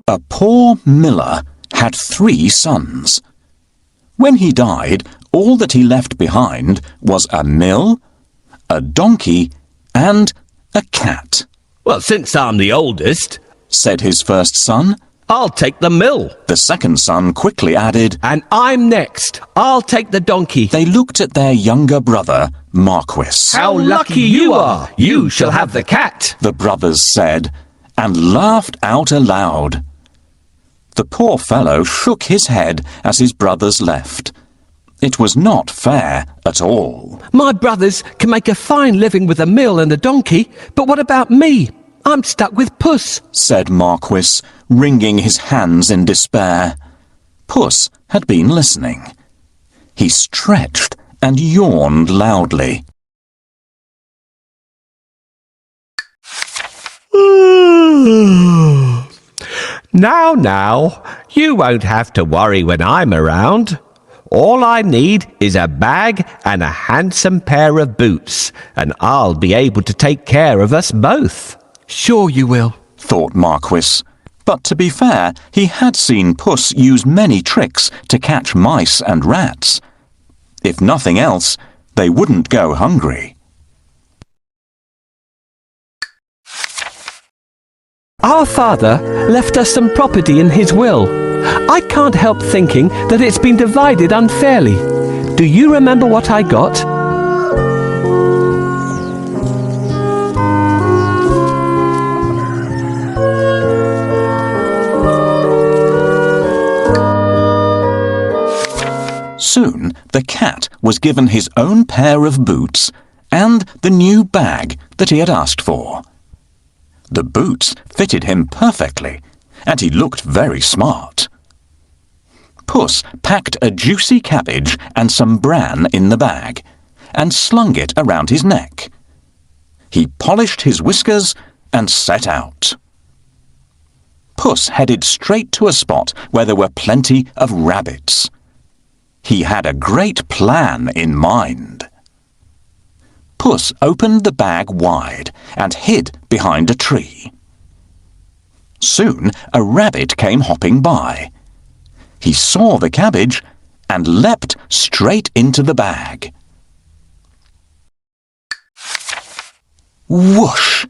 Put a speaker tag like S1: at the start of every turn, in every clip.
S1: A poor miller had 3 sons. When he died, all that he left behind was a mill, a donkey, and a cat.
S2: "Well, since I'm the oldest,"
S1: said his first son.
S2: "I'll take the mill."
S1: The second son quickly added,
S2: "And I'm next. I'll take the donkey."
S1: They looked at their younger brother, Marquis.
S2: "How lucky you are! You shall have the cat,"
S1: the brothers said, and laughed out aloud. The poor fellow shook his head as his brothers left. It was not fair at all.
S2: "My brothers can make a fine living with a mill and a donkey, but what about me? I'm stuck with Puss,"
S1: said Marquis, wringing his hands in despair. Puss had been listening. He stretched and yawned loudly.
S2: Now, you won't have to worry when I'm around. All I need is a bag and a handsome pair of boots, and I'll be able to take care of us both."
S3: "Sure you will,"
S1: thought Marquis. But to be fair, he had seen Puss use many tricks to catch mice and rats. If nothing else, they wouldn't go hungry.
S2: Our father left us some property in his will. I can't help thinking that it's been divided unfairly. Do you remember what I got?
S1: Soon the cat was given his own pair of boots and the new bag that he had asked for. The boots fitted him perfectly, and he looked very smart. Puss packed a juicy cabbage and some bran in the bag, and slung it around his neck. He polished his whiskers and set out. Puss headed straight to a spot where there were plenty of rabbits. He had a great plan in mind. Puss opened the bag wide and hid behind a tree. Soon a rabbit came hopping by. He saw the cabbage and leapt straight into the bag. Whoosh!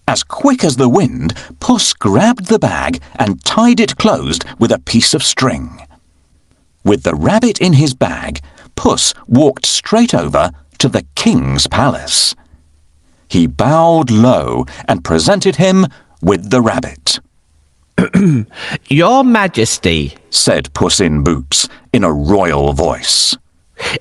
S1: As quick as the wind, Puss grabbed the bag and tied it closed with a piece of string. With the rabbit in his bag, Puss walked straight over to the king's palace. He bowed low and presented him with the rabbit.
S2: "Your Majesty," said
S1: Puss in Boots in a royal voice,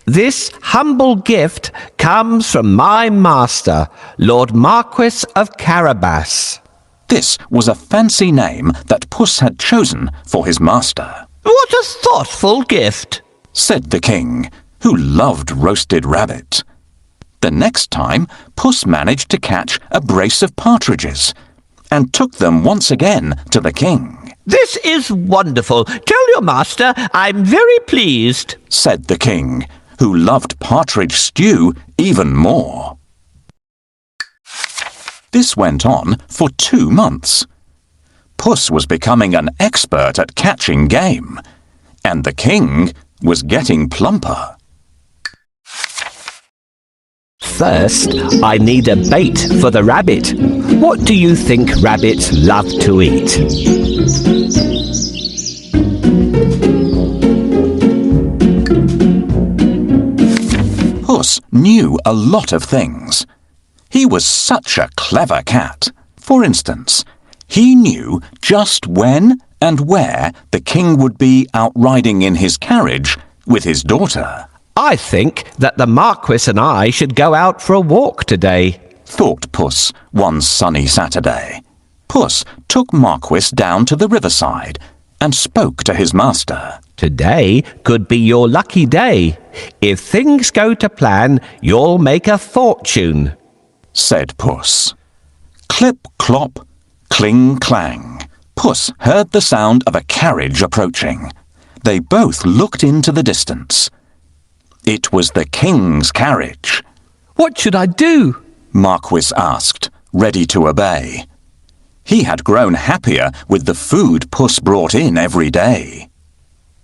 S2: "this humble gift comes from my master, Lord Marquis of Carabas."
S1: This was a fancy name that Puss had chosen for his master.
S2: "What a thoughtful gift,"
S1: said the king, who loved roasted rabbit. The next time, Puss managed to catch a brace of partridges and took them once again to the king.
S2: "This is wonderful. Tell your master I'm very pleased,"
S1: said the king, who loved partridge stew even more. This went on for 2 months. Puss was becoming an expert at catching game, and the king was getting plumper.
S2: "First, I need a bait for the rabbit. What do you think rabbits love to eat?"
S1: Puss knew a lot of things. He was such a clever cat. For instance, he knew just when and where the king would be out riding in his carriage with his daughter.
S2: "I think that the Marquis and I should go out for a walk today,"
S1: thought Puss one sunny Saturday. Puss took Marquis down to the riverside and spoke to his master.
S2: "Today could be your lucky day. If things go to plan, you'll make a fortune,"
S1: said Puss. Clip, clop, cling, clang. Puss heard the sound of a carriage approaching. They both looked into the distance. It was the king's carriage.
S3: "What should I do?"
S1: Marquis asked, ready to obey. He had grown happier with the food Puss brought in every day.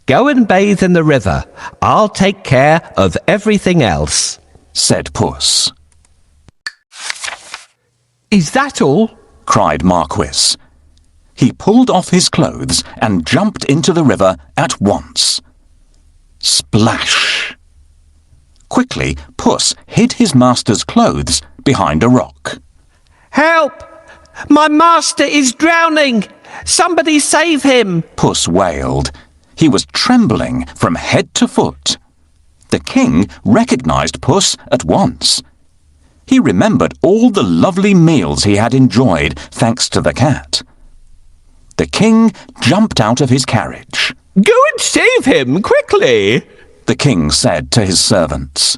S2: Go and bathe in the river. I'll take care of everything else,
S1: said Puss.
S2: Is that all?
S1: Cried Marquis. He pulled off his clothes and jumped into the river at once. Splash! Quickly, Puss hid his master's clothes behind a rock.
S2: Help! My master is drowning! Somebody save him!
S1: Puss wailed. He was trembling from head to foot. The king recognized Puss at once. He remembered all the lovely meals he had enjoyed thanks to the cat. The king jumped out of his carriage.
S2: Go and save him, quickly,
S1: the king said to his servants.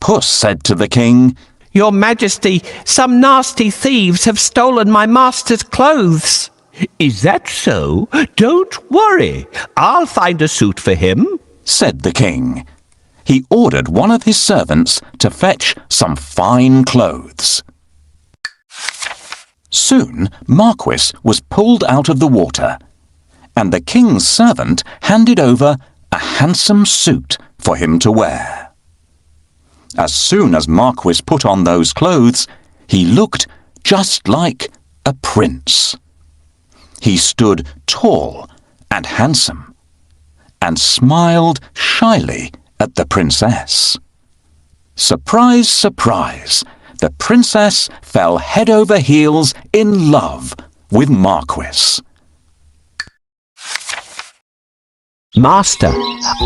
S1: Puss said to the king,
S2: Your Majesty, some nasty thieves have stolen my master's clothes. Is that so? Don't worry. I'll find a suit for him,
S1: said the king. He ordered one of his servants to fetch some fine clothes. Soon Marquis was pulled out of the water, and the king's servant handed over a handsome suit for him to wear. As soon as Marquis put on those clothes, he looked just like a prince. He stood tall and handsome, and smiled shyly at the princess. Surprise, surprise! The princess fell head over heels in love with Marquis.
S2: Master,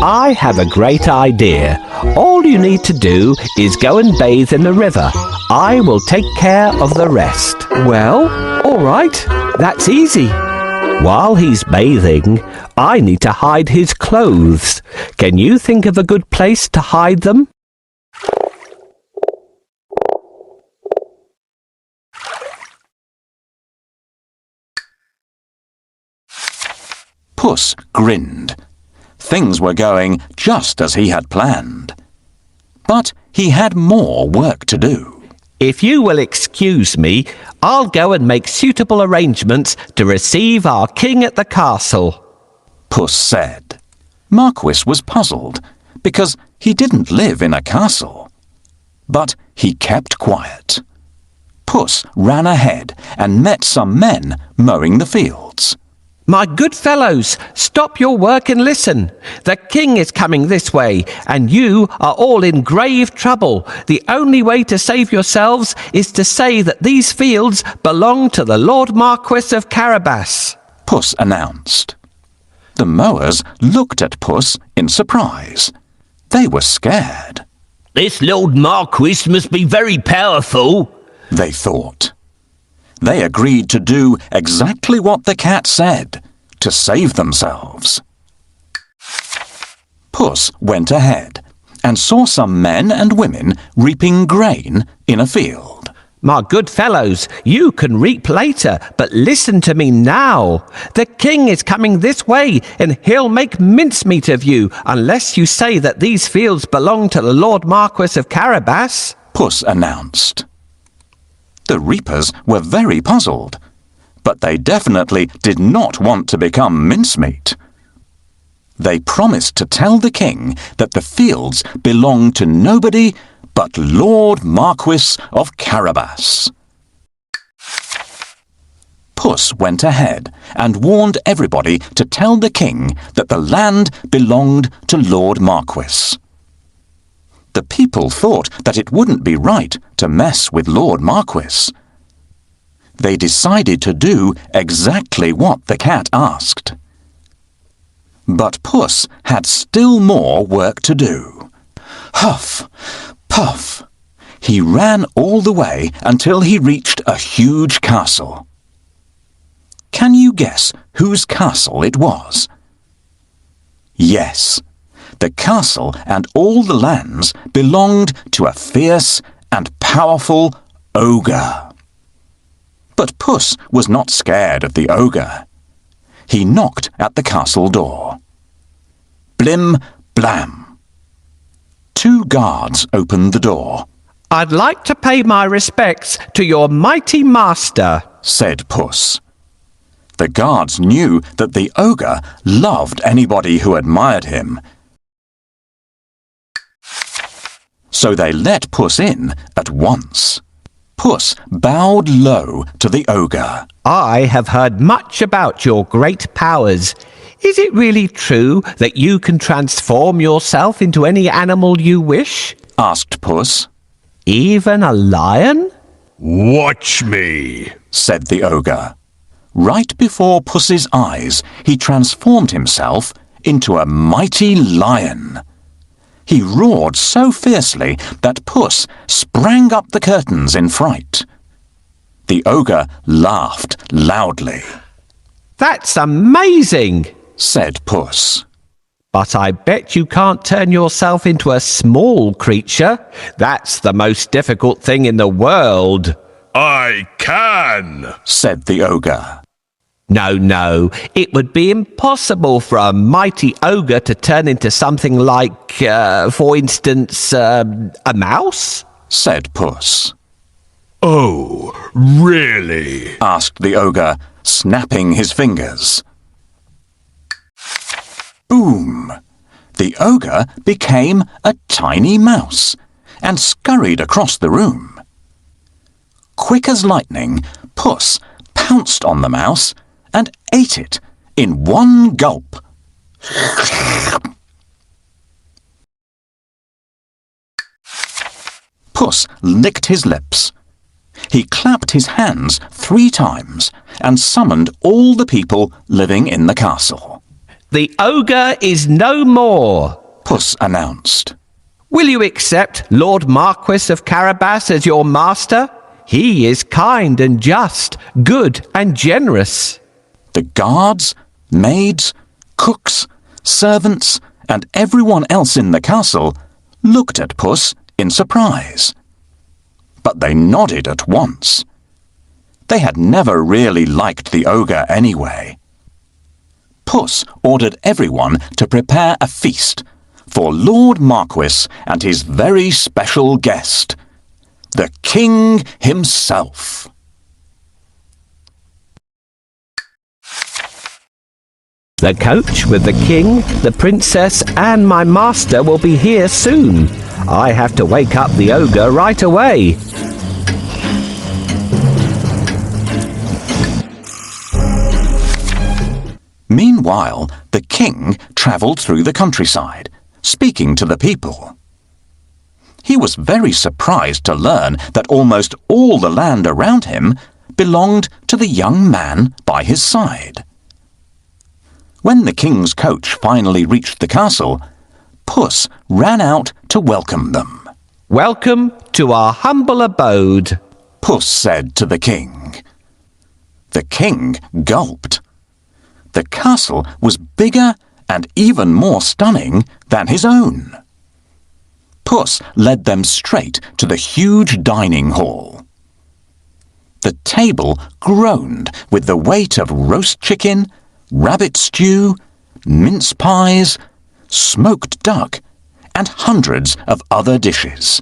S2: I have a great idea. All you need to do is go and bathe in the river. I will take care of the rest. Well, all right. That's easy. While he's bathing, I need to hide his clothes. Can you think of a good place to hide them?
S1: Puss grinned. Things were going just as he had planned. But he had more work to do.
S2: If you will excuse me, I'll go and make suitable arrangements to receive our king at the castle,
S1: Puss said. Marquis was puzzled because he didn't live in a castle. But he kept quiet. Puss ran ahead and met some men mowing the fields.
S2: My good fellows, stop your work and listen. The king is coming this way, and you are all in grave trouble. The only way to save yourselves is to say that these fields belong to the Lord Marquis of Carabas,
S1: Puss announced. The mowers looked at Puss in surprise. They were scared.
S2: This Lord Marquis must be very powerful,
S1: they thought. They agreed to do exactly what the cat said, to save themselves. Puss went ahead and saw some men and women reaping grain in a field.
S2: My good fellows, you can reap later, but listen to me now. The king is coming this way, and he'll make mincemeat of you unless you say that these fields belong to the Lord Marquis of Carabas,
S1: Puss announced. The reapers were very puzzled, but they definitely did not want to become mincemeat. They promised to tell the king that the fields belonged to nobody but Lord Marquis of Carabas. Puss went ahead and warned everybody to tell the king that the land belonged to Lord Marquis. The people thought that it wouldn't be right to mess with Lord Marquis. They decided to do exactly what the cat asked. But Puss had still more work to do. Huff, puff. He ran all the way until he reached a huge castle. Can you guess whose castle it was? Yes. The castle and all the lands belonged to a fierce and powerful ogre. But Puss was not scared of the ogre. He knocked at the castle door. Blim, blam. 2 guards opened the door.
S2: I'd like to pay my respects to your mighty master,
S1: said Puss. The guards knew that the ogre loved anybody who admired him. So they let Puss in at once. Puss bowed low to the ogre.
S2: I have heard much about your great powers. Is it really true that you can transform yourself into any animal you wish?
S1: Asked Puss.
S2: Even a lion?
S3: Watch me,
S1: said the ogre. Right before Puss's eyes, he transformed himself into a mighty lion. He roared so fiercely that Puss sprang up the curtains in fright. The ogre laughed loudly.
S2: That's amazing,
S1: said Puss.
S2: But I bet you can't turn yourself into a small creature. That's the most difficult thing in the world.
S3: I can,
S1: said the ogre.
S2: No, it would be impossible for a mighty ogre to turn into something like, for instance, a mouse?
S1: Said Puss.
S3: Oh, really?
S1: Asked the ogre, snapping his fingers. Boom! The ogre became a tiny mouse and scurried across the room. Quick as lightning, Puss pounced on the mouse and ate it in one gulp. Puss licked his lips. He clapped his hands 3 times and summoned all the people living in the castle.
S2: The ogre is no more,
S1: Puss announced.
S2: Will you accept Lord Marquis of Carabas as your master? He is kind and just, good and generous.
S1: The guards, maids, cooks, servants, and everyone else in the castle looked at Puss in surprise. But they nodded at once. They had never really liked the ogre anyway. Puss ordered everyone to prepare a feast for Lord Marquis and his very special guest, the king himself.
S2: The coach with the king, the princess, and my master will be here soon. I have to wake up the ogre right away.
S1: Meanwhile, the king travelled through the countryside, speaking to the people. He was very surprised to learn that almost all the land around him belonged to the young man by his side. When the king's coach finally reached the castle, Puss ran out to welcome them.
S2: Welcome to our humble abode,
S1: Puss said to the king. The king gulped. The castle was bigger and even more stunning than his own. Puss led them straight to the huge dining hall. The table groaned with the weight of roast chicken, rabbit stew, mince pies, smoked duck, and hundreds of other dishes.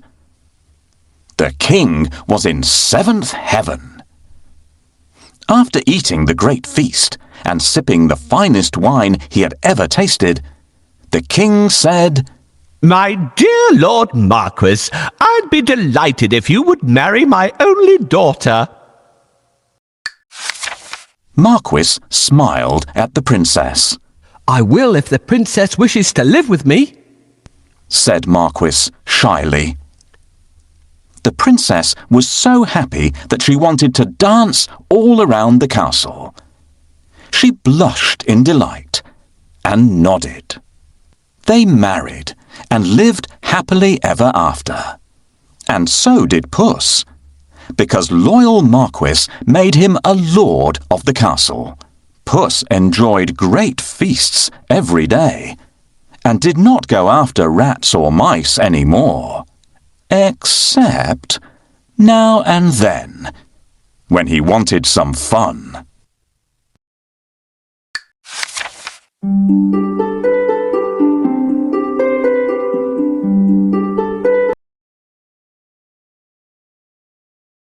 S1: The king was in 7th heaven. After eating the great feast and sipping the finest wine he had ever tasted, the king said,
S2: My dear Lord Marquis, I'd be delighted if you would marry my only daughter.
S1: Marquis smiled at the princess.
S2: I will if the princess wishes to live with me,
S1: said Marquis shyly. The princess was so happy that she wanted to dance all around the castle. She blushed in delight and nodded. They married and lived happily ever after. And so did Puss, because loyal Marquis made him a lord of the castle. Puss enjoyed great feasts every day, and did not go after rats or mice any more, except now and then, when he wanted some fun.